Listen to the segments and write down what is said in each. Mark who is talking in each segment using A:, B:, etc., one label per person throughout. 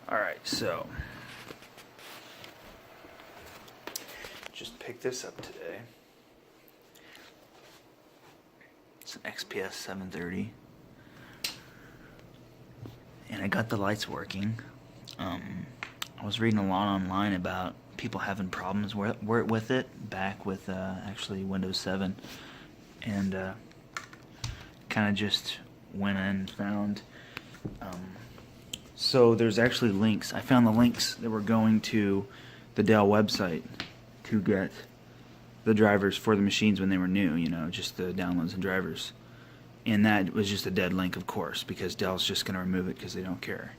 A: Alright, so just picked this up today. It's an XPS 730. And I got the lights working. I was reading a lot online about people having problems with it back with actually Windows 7. And kind of just went in and found so there's actually links. I found the links that were going to the Dell website to get the drivers for the machines when they were new, you know, just the downloads and drivers. And that was just a dead link, of course, because Dell's just going to remove it because they don't care.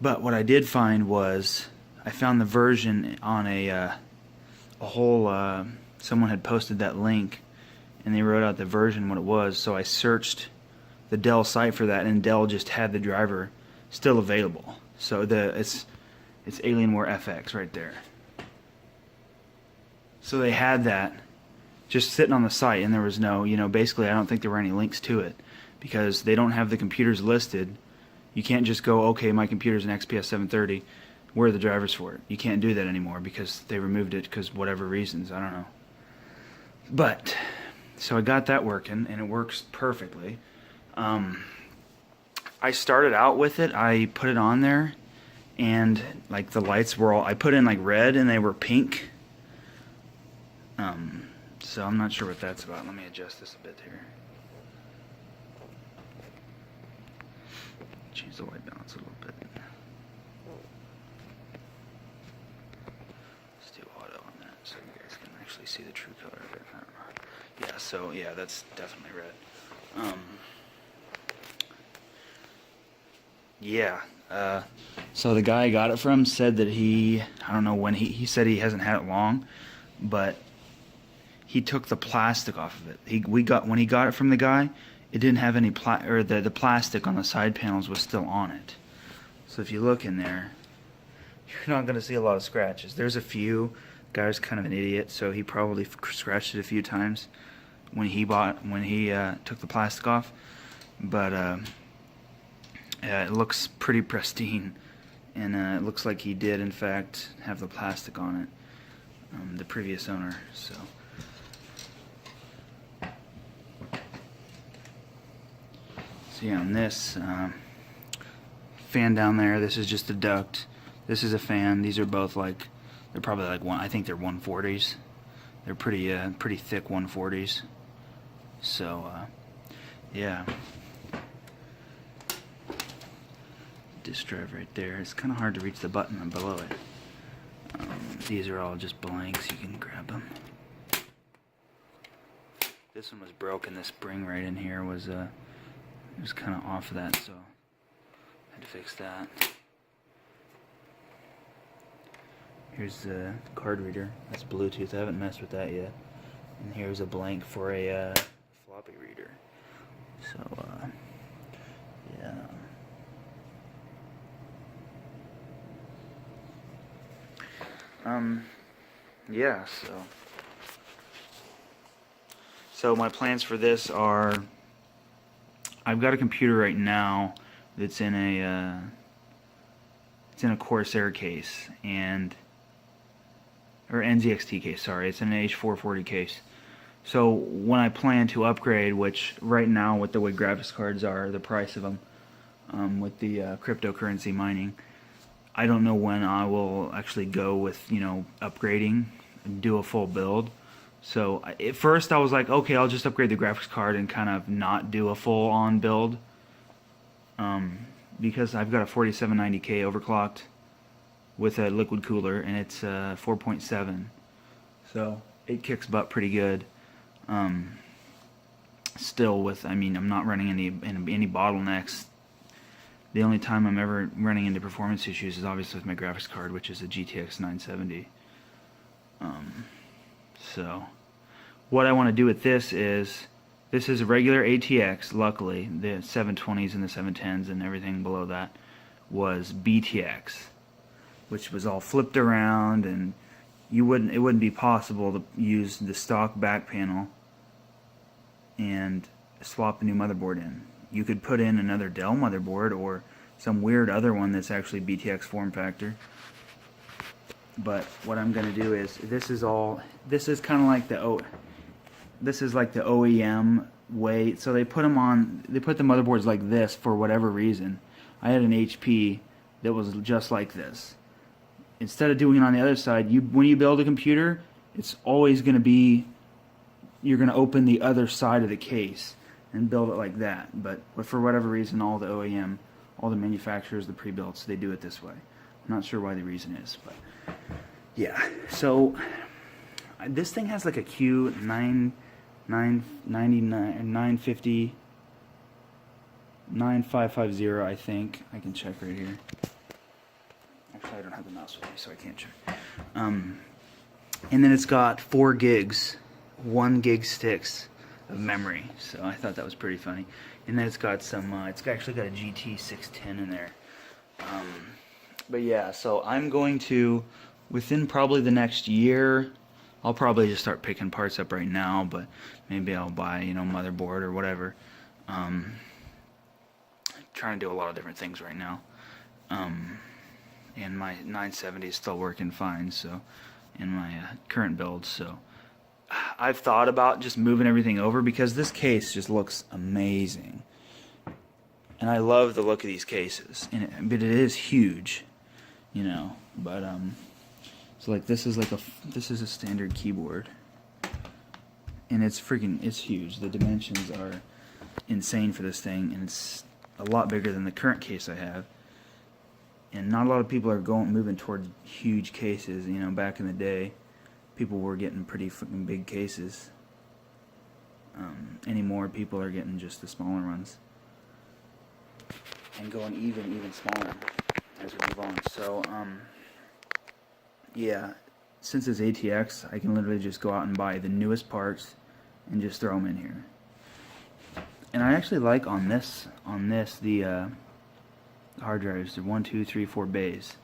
A: But what I did find was I found the version on a whole someone had posted that link and they wrote out the version, what it was. So I searched the Dell site for that, and Dell just had the driver still available. So it's Alienware FX right there. So they had that just sitting on the site, and there was no, you know, basically I don't think there were any links to it because they don't have the computers listed. You can't just go, okay, my computer's an XPS 730, where are the drivers for it? You can't do that anymore because they removed it because whatever reasons, I don't know. But so I got that working, and it works perfectly. I started out with it, I put it on there, and like the lights were all, I put in like red and they were pink. So I'm not sure what that's about. Let me adjust this a bit here. Change the white balance a little bit. Let's do auto on that so you guys can actually see the true color of it. I don't know. Yeah, so yeah, that's definitely red. Yeah. So the guy I got it from said that I don't know when he said he hasn't had it long, but he took the plastic off of it. When he got it from the guy, it didn't have any the plastic on the side panels was still on it. So if you look in there, you're not going to see a lot of scratches. There's a few. The guy's kind of an idiot, so he probably scratched it a few times when he took the plastic off. But it looks pretty pristine, and it looks like he did in fact have the plastic on it, the previous owner. So yeah, on this fan down there, this is just a duct. This is a fan. These are both like, they're probably like I think they're 140s. They're pretty thick 140s. So yeah. Disk drive right there. It's kind of hard to reach the button below it. These are all just blanks. You can grab them. This one was broken. The spring right in here was it was kind of off of that, so I had to fix that. Here's the card reader. That's Bluetooth. I haven't messed with that yet. And here's a blank for a floppy reader. So yeah. Yeah, so my plans for this are, I've got a computer right now that's in a Corsair case, or NZXT case, sorry, it's in an H440 case. So when I plan to upgrade, which right now with the way graphics cards are, the price of them, with the cryptocurrency mining, I don't know when I will actually go with, you know, upgrading and do a full build. So at first I was like, okay, I'll just upgrade the graphics card and kind of not do a full on build, because I've got a 4790K overclocked with a liquid cooler, and it's 4.7, so it kicks butt pretty good. Still with, I mean, I'm not running any bottlenecks. The only time I'm ever running into performance issues is obviously with my graphics card, which is a GTX 970. So what I want to do with this is a regular ATX. Luckily, the 720s and the 710s and everything below that was BTX, which was all flipped around, and it wouldn't be possible to use the stock back panel and swap a new motherboard in. You could put in another Dell motherboard or some weird other one that's actually BTX form factor. But what I'm gonna do is, this is kind of like this is like the OEM way. So they put the motherboards like this for whatever reason. I had an HP that was just like this. Instead of doing it on the other side, when you build a computer, it's always going to be, you're going to open the other side of the case and build it like that. But for whatever reason, all the OEM, all the manufacturers, the pre-builts, they do it this way. I'm not sure why the reason is, but yeah. So this thing has like a Q950, 9550, I think. I can check right here. Actually, I don't have the mouse with me, so I can't check. And then it's got 4 gigs, 1 gig sticks of memory. So I thought that was pretty funny. And then it's got some, it's actually got a GT610 in there. But yeah, so I'm going to, within probably the next year, I'll probably just start picking parts up right now, but maybe I'll buy, motherboard or whatever. Trying to do a lot of different things right now. And my 970 is still working fine, so in my current build. So I've thought about just moving everything over because this case just looks amazing, and I love the look of these cases. But it is huge, But so like this is a standard keyboard, and it's huge. The dimensions are insane for this thing, and it's a lot bigger than the current case I have. And not a lot of people are moving towards huge cases. Back in the day, people were getting pretty fucking big cases. Anymore, people are getting just the smaller ones and going even smaller as we move on. So, yeah, since it's ATX, I can literally just go out and buy the newest parts and just throw them in here. And I actually like on this the hard drives, they're 1, 2, 3, 4 bays,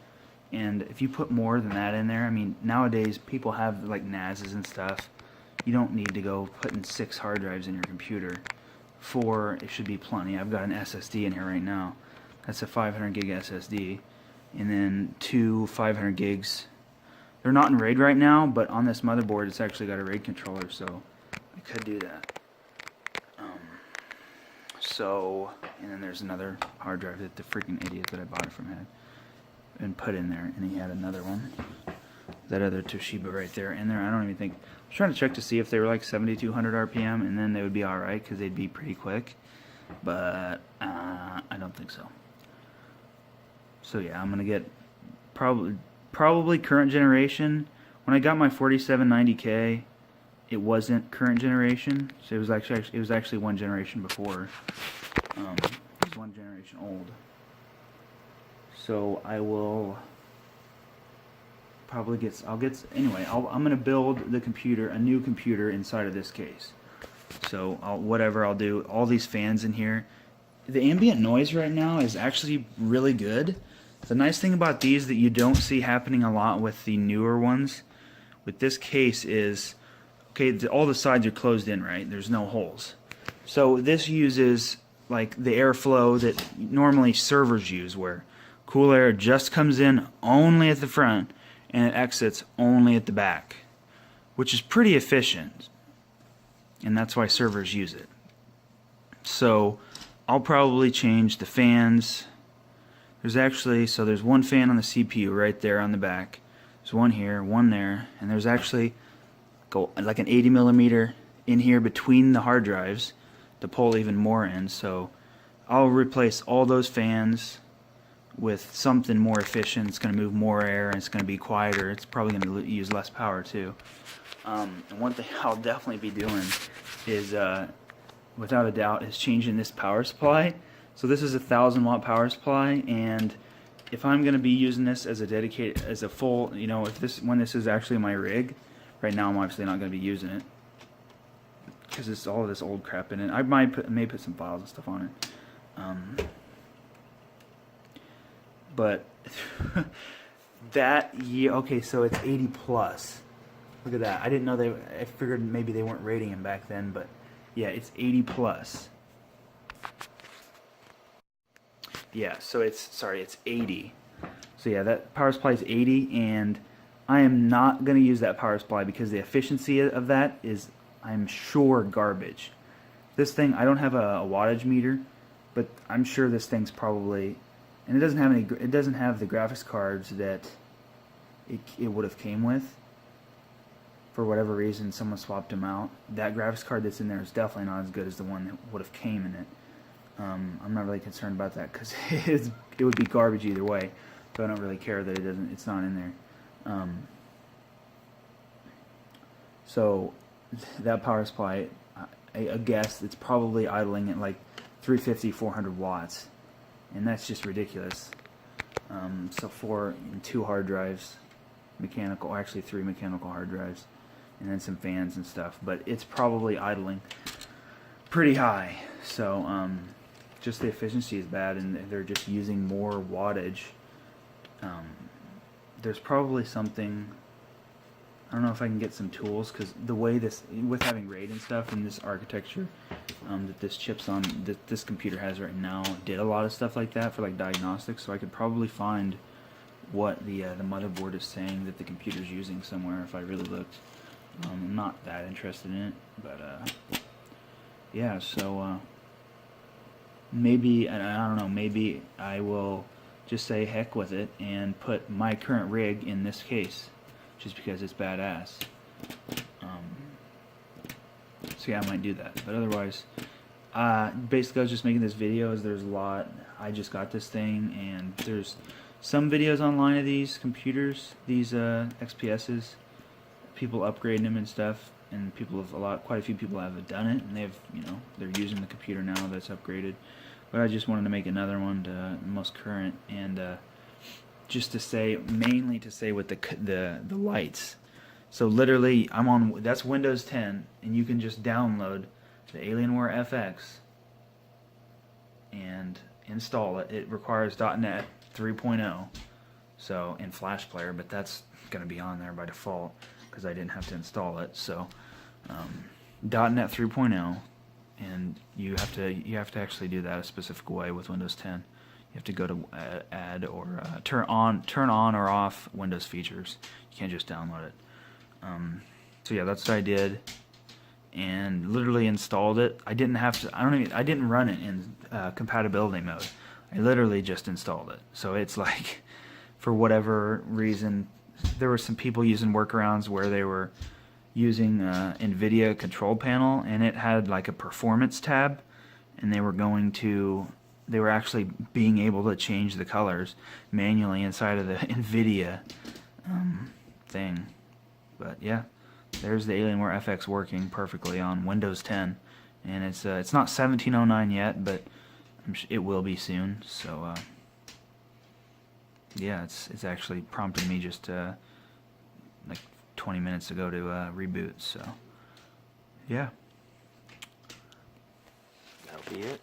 A: and if you put more than that in there, I mean, nowadays people have like NASs and stuff. You don't need to go putting 6 hard drives in your computer. 4, it should be plenty. I've got an SSD in here right now. That's a 500 gig SSD, and then 2 500 gigs. They're not in RAID right now, but on this motherboard it's actually got a RAID controller, so I could do that. And then there's another hard drive that the freaking idiot that I bought it from had and put in there, and he had another one, that other Toshiba right there in there. I don't even think, I was trying to check to see if they were like 7200 RPM, and then they would be alright because they'd be pretty quick, but I don't think so. So yeah, I'm gonna get probably current generation. When I got my 4790K, it wasn't current generation, so it was actually one generation before. It was one generation old. So I will probably anyway. I'm gonna build the computer, a new computer inside of this case. So I'll do all these fans in here. The ambient noise right now is actually really good. The nice thing about these that you don't see happening a lot with the newer ones, with this case is, okay, all the sides are closed in, right? There's no holes. So this uses like the airflow that normally servers use, where cool air just comes in only at the front and it exits only at the back, which is pretty efficient, and that's why servers use it. So I'll probably change the fans. There's one fan on the CPU right there on the back. There's one here, one there, and there's actually like an 80 millimeter in here between the hard drives to pull even more in. So I'll replace all those fans with something more efficient. It's going to move more air, and it's going to be quieter. It's probably going to use less power too. And one thing I'll definitely be doing is, without a doubt, is changing this power supply. So this is a 1000 watt power supply, and if I'm going to be using this as a full, when this is actually my rig, right now I'm obviously not going to be using it because it's all of this old crap in it. I may put some files and stuff on it. But okay, so it's 80 plus. Look at that. I didn't know I figured maybe they weren't rating him back then, but yeah, it's 80 plus. Yeah, so it's 80. So yeah, that power supply is 80, and I am not going to use that power supply because the efficiency of that is, I'm sure, garbage. This thing, I don't have a wattage meter, but I'm sure this thing's probably, and it doesn't have the graphics cards that it would have came with. For whatever reason, someone swapped them out. That graphics card that's in there is definitely not as good as the one that would have came in it. I'm not really concerned about that because it would be garbage either way. So I don't really care that it's not in there. So that power supply, I guess it's probably idling at like 350, 400 watts, and that's just ridiculous. So 4 and 2 hard drives, mechanical, actually 3 mechanical hard drives, and then some fans and stuff. But it's probably idling pretty high. So just the efficiency is bad, and they're just using more wattage. There's probably something, I don't know if I can get some tools, because the way this, with having RAID and stuff and this architecture that this chip's on, that this computer has right now, did a lot of stuff like that for like diagnostics, so I could probably find what the motherboard is saying that the computer's using somewhere if I really looked. I'm not that interested in it, but yeah, so maybe, and I don't know, maybe I will just say heck with it and put my current rig in this case, just because it's badass. So yeah, I might do that, but otherwise, basically I was just making this video as there's a lot. I just got this thing, and there's some videos online of these computers, these XPSs, people upgrading them and stuff, and quite a few people have done it, and they're using the computer now that's upgraded. But I just wanted to make another one, the most current, and just to say, mainly to say with the lights. So literally, that's Windows 10, and you can just download the Alienware FX and install it. It requires .NET 3.0, so in Flash Player, but that's going to be on there by default because I didn't have to install it. So .NET 3.0. And you have to actually do that a specific way with Windows 10. You have to go to add or turn on or off Windows features. You can't just download it. So yeah, that's what I did, and literally installed it. I didn't have to. I didn't run it in compatibility mode. I literally just installed it. So it's like, for whatever reason, there were some people using workarounds where they were using NVIDIA control panel, and it had like a performance tab, and they were actually being able to change the colors manually inside of the NVIDIA thing. But yeah, there's the Alienware FX working perfectly on Windows 10, and it's not 1709 yet, but it will be soon. So yeah, it's actually prompted me just like 20 minutes ago to reboot. So yeah, that'll be it.